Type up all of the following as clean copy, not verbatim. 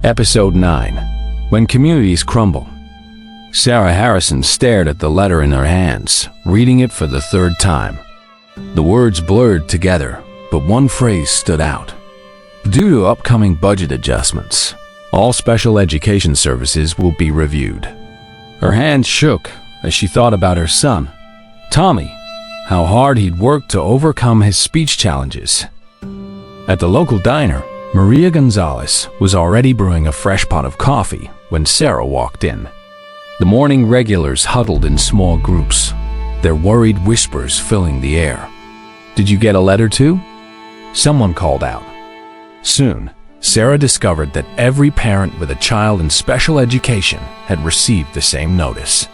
Episode 9. When Communities Crumble. Sarah Harrison stared at the letter in her hands, reading it for the third time. The words blurred together, but one phrase stood out. Due to upcoming budget adjustments, all special education services will be reviewed. Her hands shook as she thought about her son, Tommy, how hard he'd worked to overcome his speech challenges. At the local diner, Maria Gonzalez was already brewing a fresh pot of coffee when Sarah walked in. The morning regulars huddled in small groups, their worried whispers filling the air. "Did you get a letter too?" Someone called out. Soon, Sarah discovered that every parent with a child in special education had received the same notice.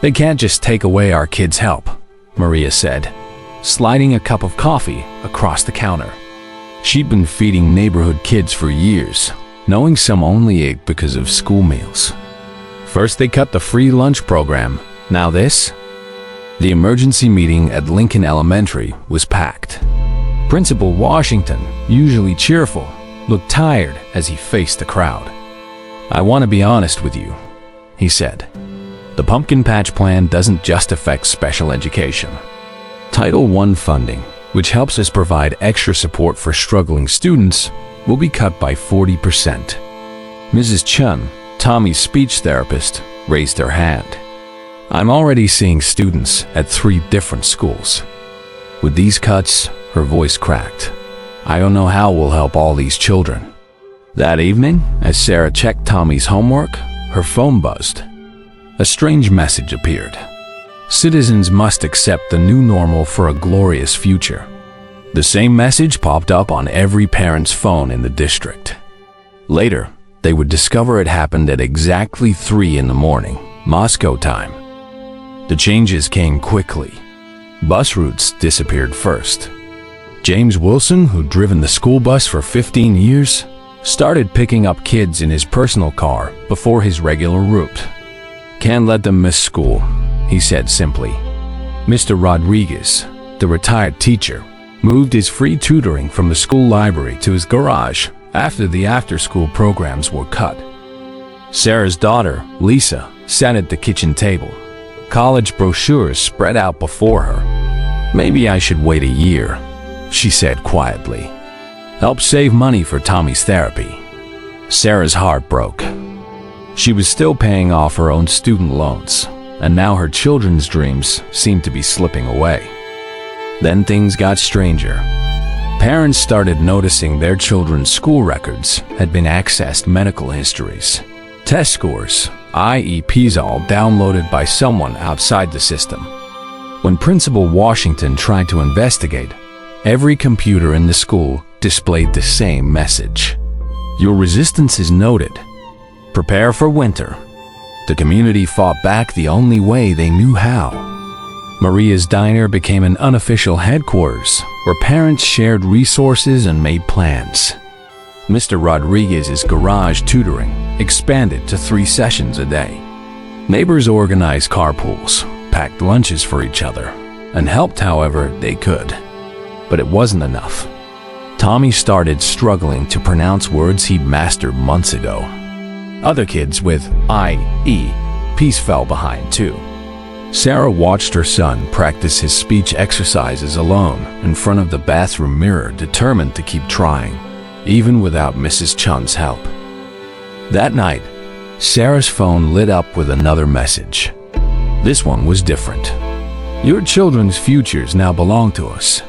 "They can't just take away our kids' help," Maria said, sliding a cup of coffee across the counter. She'd been feeding neighborhood kids for years, knowing some only ate because of school meals. First they cut the free lunch program, now this? The emergency meeting at Lincoln Elementary was packed. Principal Washington, usually cheerful, looked tired as he faced the crowd. "I want to be honest with you," he said. "The Pumpkin Patch Plan doesn't just affect special education. Title I funding, which helps us provide extra support for struggling students, will be cut by 40%. Mrs. Chun, Tommy's speech therapist, raised her hand. "I'm already seeing students at 3 different schools. With these cuts," her voice cracked, "I don't know how we'll help all these children." That evening, as Sarah checked Tommy's homework, her phone buzzed. A strange message appeared. Citizens must accept the new normal for a glorious future. The same message popped up on every parent's phone in the district. Later, they would discover it happened at exactly 3 in the morning, Moscow time. The changes came quickly. Bus routes disappeared first. James Wilson, who'd driven the school bus for 15 years, started picking up kids in his personal car before his regular route. "Can't let them miss school," he said simply. Mr. Rodriguez, the retired teacher, moved his free tutoring from the school library to his garage after the after-school programs were cut. Sarah's daughter, Lisa, sat at the kitchen table, college brochures spread out before her. "Maybe I should wait a year," she said quietly. "Help save money for Tommy's therapy." Sarah's heart broke. She was still paying off her own student loans, and now her children's dreams seemed to be slipping away. Then things got stranger. Parents started noticing their children's school records had been accessed medical histories, test scores, IEPs all downloaded by someone outside the system. When Principal Washington tried to investigate, every computer in the school displayed the same message. "Your resistance is noted. Prepare for winter." The community fought back the only way they knew how. Maria's diner became an unofficial headquarters where parents shared resources and made plans. Mr. Rodriguez's garage tutoring expanded to 3 sessions a day. Neighbors organized carpools, packed lunches for each other, and helped however they could. But it wasn't enough. Tommy started struggling to pronounce words he'd mastered months ago. Other kids with IEPs fell behind too. Sarah watched her son practice his speech exercises alone in front of the bathroom mirror, determined to keep trying, even without Mrs. Chun's help. That night, Sarah's phone lit up with another message. This one was different. "Your children's futures now belong to us."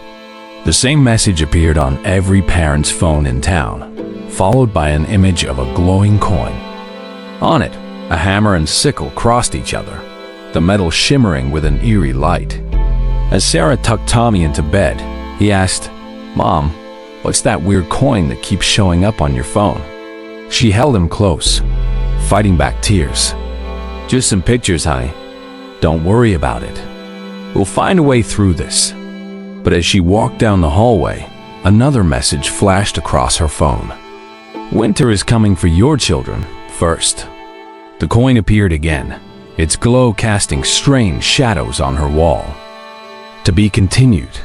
The same message appeared on every parent's phone in town, followed by an image of a glowing coin. On it, a hammer and sickle crossed each other, the metal shimmering with an eerie light. As Sarah tucked Tommy into bed, he asked, "Mom, what's that weird coin that keeps showing up on your phone?" She held him close, fighting back tears. "Just some pictures, honey. Don't worry about it. We'll find a way through this." But as she walked down the hallway, another message flashed across her phone. "Winter is coming for your children first." The coin appeared again, its glow casting strange shadows on her wall. "To be continued."